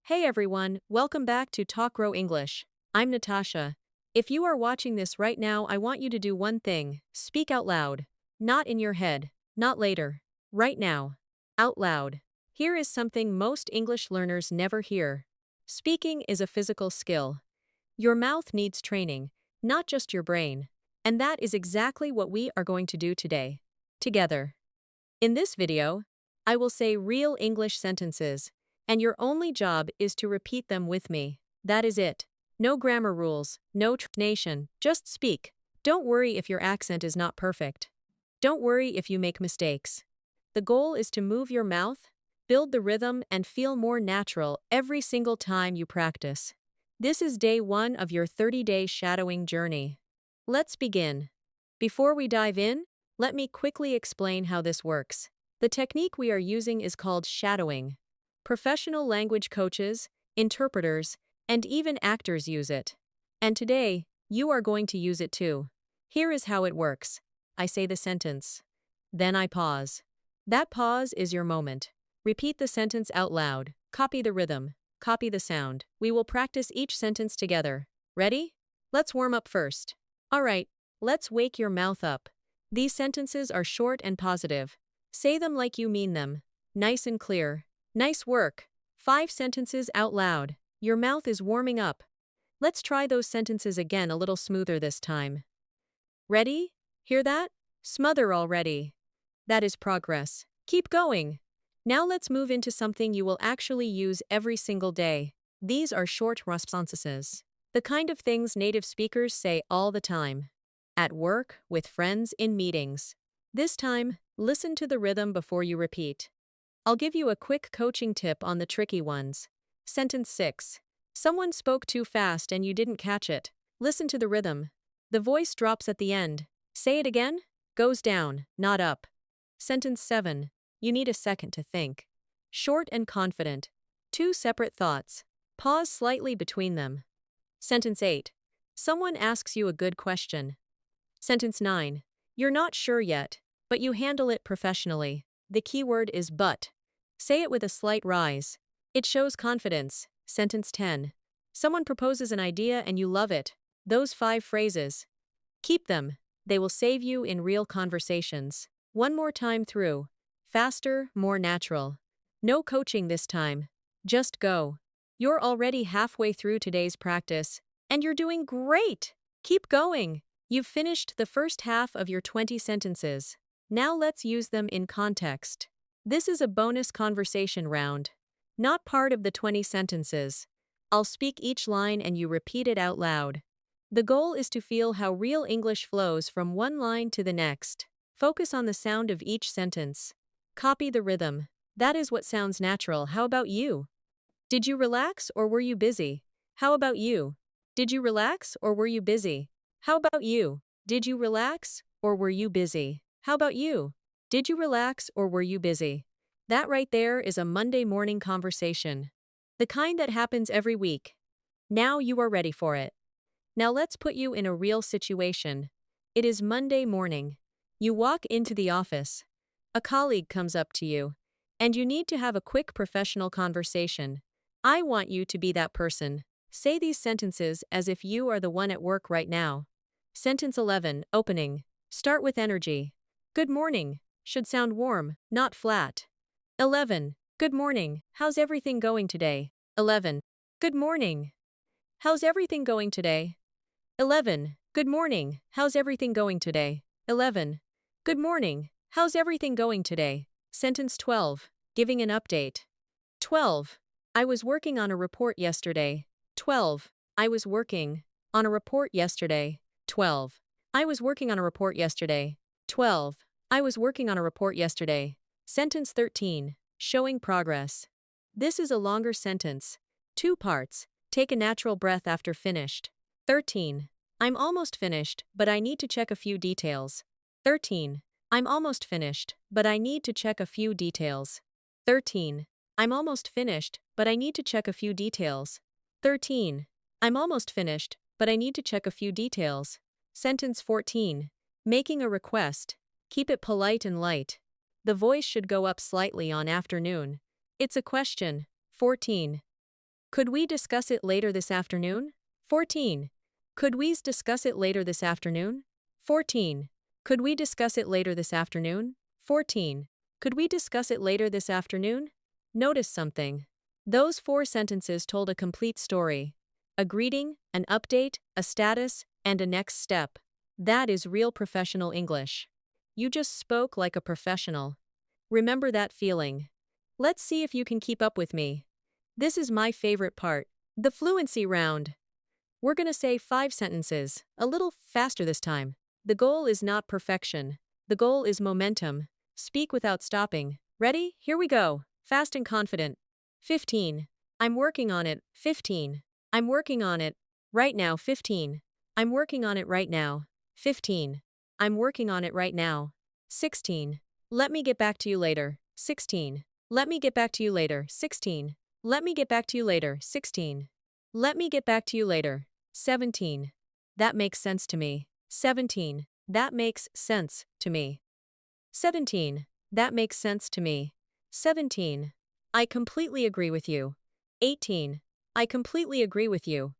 Hey everyone, welcome back to Talk Grow English. I'm Natasha. If you are watching this right now, I want you to do one thing: speak out loud. Not in your head, not later. Right now. Out loud. Here is something most English learners never hear. Speaking is a physical skill. Your mouth needs training, not just your brain. And that is exactly what we are going to do today. Together. In this video, I will say real English sentences, and your only job is to repeat them with me. That is it. No grammar rules, no intonation, just speak. Don't worry if your accent is not perfect. Don't worry if you make mistakes. The goal is to move your mouth, build the rhythm, and feel more natural every single time you practice. This is day 1 of your 30-day shadowing journey. Let's begin. Before we dive in, let me quickly explain how this works. The technique we are using is called shadowing. Professional language coaches, interpreters, and even actors use it. And today, you are going to use it too. Here is how it works. I say the sentence. Then I pause. That pause is your moment. Repeat the sentence out loud. Copy the rhythm. Copy the sound. We will practice each sentence together. Ready? Let's warm up first. All right, let's wake your mouth up. These sentences are short and positive. Say them like you mean them. Nice and clear. Nice work. 5 sentences out loud. Your mouth is warming up. Let's try those sentences again a little smoother this time. Ready? Hear that? Smother already. That is progress. Keep going. Now let's move into something you will actually use every single day. These are short responses. The kind of things native speakers say all the time. At work, with friends, in meetings. This time, listen to the rhythm before you repeat. I'll give you a quick coaching tip on the tricky ones. Sentence 6. Someone spoke too fast and you didn't catch it. Listen to the rhythm. The voice drops at the end. Say it again. Goes down, not up. Sentence 7. You need a second to think. Short and confident. 2 separate thoughts. Pause slightly between them. Sentence 8. Someone asks you a good question. Sentence 9. You're not sure yet, but you handle it professionally. The key word is but. Say it with a slight rise. It shows confidence. Sentence 10. Someone proposes an idea and you love it. Those 5 phrases. Keep them. They will save you in real conversations. One more time through. Faster, more natural. No coaching this time. Just go. You're already halfway through today's practice, and you're doing great! Keep going. You've finished the first half of your 20 sentences. Now let's use them in context. This is a bonus conversation round. Not part of the 20 sentences. I'll speak each line and you repeat it out loud. The goal is to feel how real English flows from one line to the next. Focus on the sound of each sentence. Copy the rhythm. That is what sounds natural. How about you? Did you relax or were you busy? How about you? Did you relax or were you busy? How about you? Did you relax or were you busy? How about you? Did you relax or were you busy? That right there is a Monday morning conversation. The kind that happens every week. Now you are ready for it. Now let's put you in a real situation. It is Monday morning. You walk into the office. A colleague comes up to you, and you need to have a quick professional conversation. I want you to be that person. Say these sentences as if you are the one at work right now. Sentence 11, opening. Start with energy. Good morning. Should sound warm, not flat. 11. Good morning. How's everything going today? 11. Good morning. How's everything going today? 11. Good morning. How's everything going today? 11. Good morning. How's everything going today? Sentence 12. Giving an update. 12. I was working on a report yesterday. 12. I was working on a report yesterday. 12. I was working on a report yesterday. 12. I was working on a report yesterday. Sentence 13. Showing progress. This is a longer sentence. 2 parts. Take a natural breath after finished. 13. I'm almost finished, but I need to check a few details. 13. I'm almost finished, but I need to check a few details. 13. I'm almost finished, but I need to check a few details. 13. I'm almost finished, but I need to check a few details. Sentence 14. Making a request. Keep it polite and light. The voice should go up slightly on afternoon. It's a question. 14. Could we discuss it later this afternoon? 14. Could we discuss it later this afternoon? 14. Could we discuss it later this afternoon? 14. Could we discuss it later this afternoon? Notice something. Those 4 sentences told a complete story. A greeting, an update, a status, and a next step. That is real professional English. You just spoke like a professional. Remember that feeling. Let's see if you can keep up with me. This is my favorite part, the fluency round. We're gonna say 5 sentences, a little faster this time. The goal is not perfection. The goal is momentum. Speak without stopping. Ready? Here we go. Fast and confident. 15. I'm working on it. 15. I'm working on it. Right now. 15. I'm working on it right now. 15. I'm working on it right now. 16. Let me get back to you later. 16. Let me get back to you later. 16. Let me get back to you later. 16. Let me get back to you later. 17. That makes sense to me. 17. That makes sense to me. 17. That makes sense to me. 17. I completely agree with you. 18. I completely agree with you.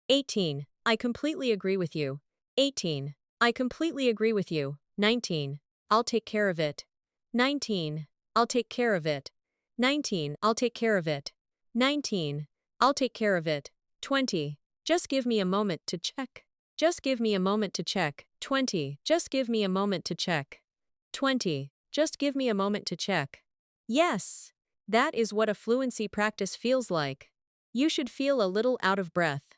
18. I completely agree with you. 18. I completely agree with you. 19. I'll take care of it. 19. I'll take care of it. 19. I'll take care of it. 19. I'll take care of it. 20. Just give me a moment to check. Just give me a moment to check. 20. Just give me a moment to check. 20. Just give me a moment to check. Yes! That is what a fluency practice feels like. You should feel a little out of breath.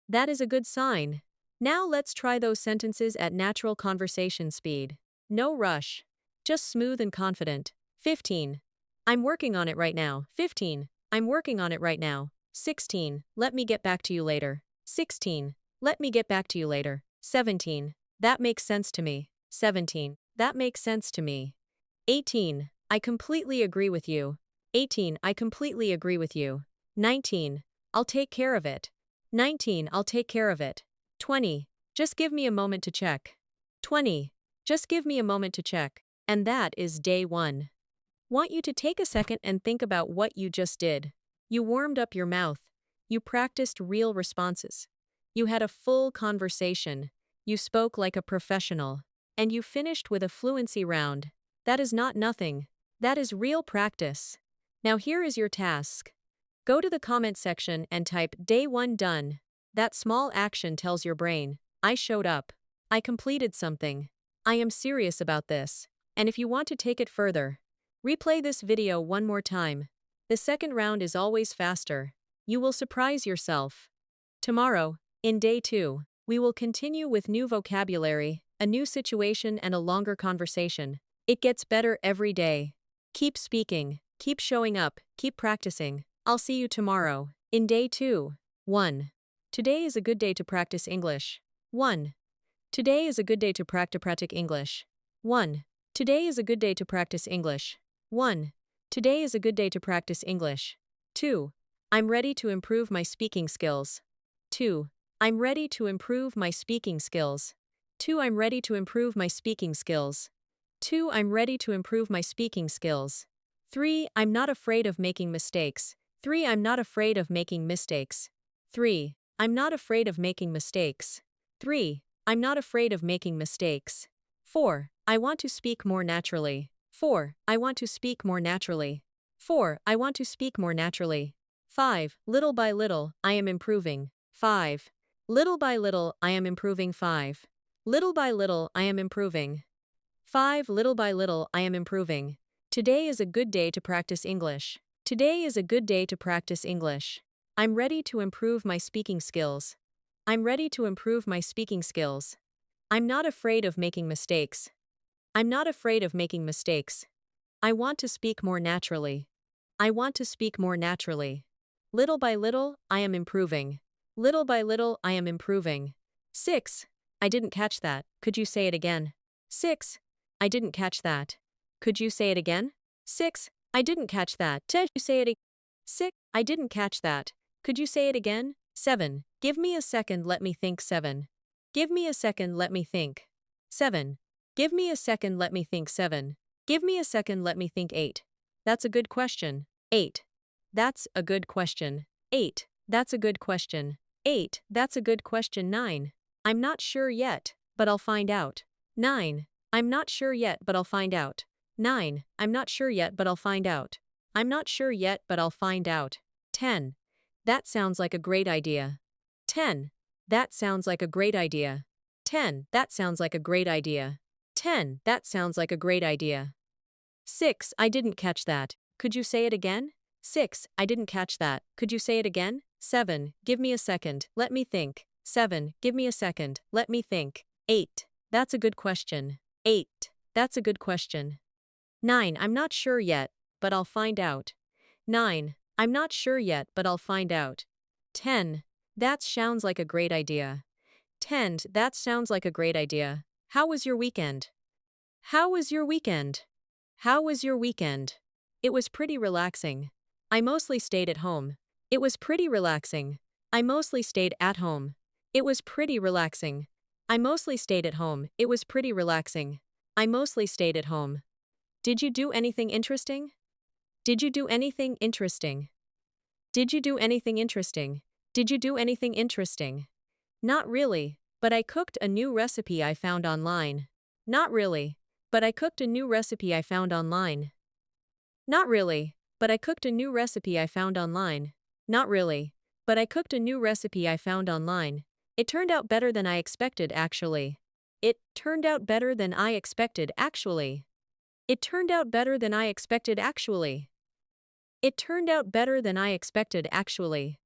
That is a good sign. Now let's try those sentences at natural conversation speed. No rush. Just smooth and confident. 15. I'm working on it right now. 15. I'm working on it right now. 16. Let me get back to you later. 16. Let me get back to you later. 17. That makes sense to me. 17. That makes sense to me. 18. I completely agree with you. 18. I completely agree with you. 19. I'll take care of it. 19. I'll take care of it. 20. Just give me a moment to check. 20. Just give me a moment to check. And that is day 1. Want you to take a second and think about what you just did. You warmed up your mouth. You practiced real responses. You had a full conversation. You spoke like a professional. And you finished with a fluency round. That is not nothing. That is real practice. Now here is your task. Go to the comment section and type Day 1 done. That small action tells your brain, I showed up. I completed something. I am serious about this. And if you want to take it further, replay this video one more time. The second round is always faster. You will surprise yourself. Tomorrow, in day 2, we will continue with new vocabulary, a new situation and a longer conversation. It gets better every day. Keep speaking, keep showing up, keep practicing. I'll see you tomorrow, in day 2. 1. Today is a good day to practice English. 1. Today is a good day to practice English. 1. Today is a good day to practice English. 1. Today is a good day to practice English. 2. I'm ready to improve my speaking skills. 2. I'm ready to improve my speaking skills. 2. I'm ready to improve my speaking skills. 2. I'm ready to improve my speaking skills. 3. I'm not afraid of making mistakes. 3. I'm not afraid of making mistakes. 3. I'm not afraid of making mistakes. 3. I'm not afraid of making mistakes. 4. I want to speak more naturally. 4. I want to speak more naturally. 4. I want to speak more naturally. 5. Little by little, I am improving. 5. Little by little, I am improving. 5. Little by little, I am improving. 5. Little by little, I am improving. Today is a good day to practice English. Today is a good day to practice English. I'm ready to improve my speaking skills. I'm ready to improve my speaking skills. I'm not afraid of making mistakes. I'm not afraid of making mistakes. I want to speak more naturally. I want to speak more naturally. Little by little, I am improving. Little by little, I am improving. 6. I didn't catch that. Could you say it again? 6. I didn't catch that. Could you say it again? 6. I didn't catch that. Could you say it again? 6. I didn't catch that. Could you say it again? 7. Give me a second, let me think. 7. Give me a second, let me think. 7. Give me a second, let me think. 7. Give me a second, let me think. 8. That's a good question. 8. That's a good question. 8. That's a good question. 8. That's a good question. 9. I'm not sure yet, but I'll find out. 9. I'm not sure yet, but I'll find out. 9. I'm not sure yet, but I'll find out. I'm not sure yet, but I'll find out. 10. That sounds like a great idea. 10. That sounds like a great idea. 10. That sounds like a great idea. 10. That sounds like a great idea. 6. I didn't catch that. Could you say it again? 6. I didn't catch that. Could you say it again? 7. Give me a second. Let me think. 7. Give me a second. Let me think. 8. That's a good question. 8. That's a good question. 9. I'm not sure yet, but I'll find out. 9. I'm not sure yet, but I'll find out. 10. That sounds like a great idea. 10. That sounds like a great idea. How was your weekend? How was your weekend? How was your weekend? It was pretty relaxing. I mostly stayed at home. It was pretty relaxing. I mostly stayed at home. It was pretty relaxing. I mostly stayed at home. It was pretty relaxing. I mostly stayed at home. Did you do anything interesting? Did you do anything interesting? Did you do anything interesting? Did you do anything interesting? Not really, but I cooked a new recipe I found online. Not really, but I cooked a new recipe I found online. Not really, but I cooked a new recipe I found online. Not really, but I cooked a new recipe I found online. It turned out better than I expected, actually. It turned out better than I expected, actually. It turned out better than I expected, actually. It turned out better than I expected, actually.